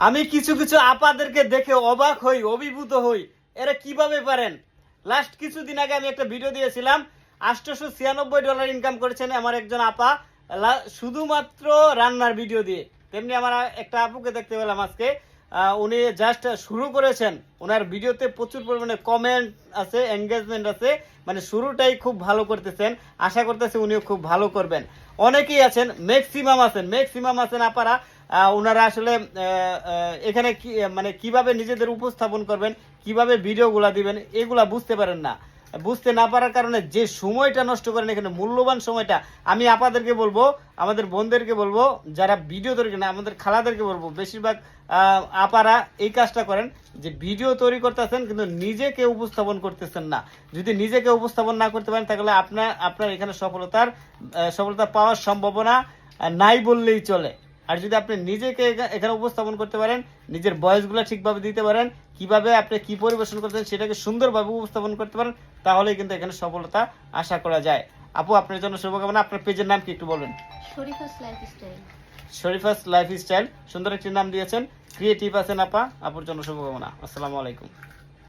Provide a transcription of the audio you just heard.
আমি কিছু কিছু আপাদেরকে দেখে অবাক হই, অভিভূত হই, এরা কিভাবে পারেন। লাস্ট কিছুদিন আগে আমি একটা ভিডিও দিয়েছিলাম, $896 ইনকাম করেছেন আমার একজন আপা, শুধুমাত্র রান্নার ভিডিও দিয়ে। তেমনি আমার একটা আপুকে দেখতে পেলাম আজকে, উনি জাস্ট শুরু করেছেন, ওনার ভিডিওতে প্রচুর পরিমাণে কমেন্ট আছে, এনগেজমেন্ট আছে, মানে শুরুটাই খুব ভালো করতেছেন। আশা করতেছি উনিও খুব ভালো করবেন। অনেকেই আছেন, ম্যাক্সিমাম আছেন আপারা, ওনারা আসলে এখানে মানে কিভাবে নিজেদের উপস্থাপন করবেন, কিভাবে ভিডিওগুলা দিবেন, এগুলা বুঝতে পারেন না। বুঝতে না পারার কারণে যে সময়টা নষ্ট করেন, এখানে মূল্যবান সময়টা, আমি আপনাদেরকে বলবো, আমাদের বোনদেরকে বলবো, যারা ভিডিও তৈরি করেন, আমাদের খালাদেরকে বলবো, বেশিরভাগ আপারা এই কাজটা করেন যে ভিডিও তৈরি করতেছেন কিন্তু নিজেকে উপস্থাপন করতেছেন না। যদি নিজেকে উপস্থাপন না করতে পারেন তাহলে আপনার এখানে সফলতা পাওয়ার সম্ভাবনা নাই বললেই চলে। আর যদি আপনি নিজেকে এখানে উপস্থাপন করতে পারেন, নিজের ভয়েসগুলো ঠিকভাবে দিতে পারেন, কিভাবে আপনি কি পরিবেশন করতেন সেটাকে সুন্দরভাবে উপস্থাপন করতে পারেন, তাহলেই কিন্তু এখানে সফলতা আশা করা যায়। আপু, আপনার জন্য শুভকামনা। আপনার পেজের নাম কি একটু বলবেন? শরীফাস লাইফস্টাইল, সুন্দর একটি নাম দিয়েছেন, ক্রিয়েটিভ আছেন আপা। আপুর জন্য শুভকামনা। আসসালামু আলাইকুম।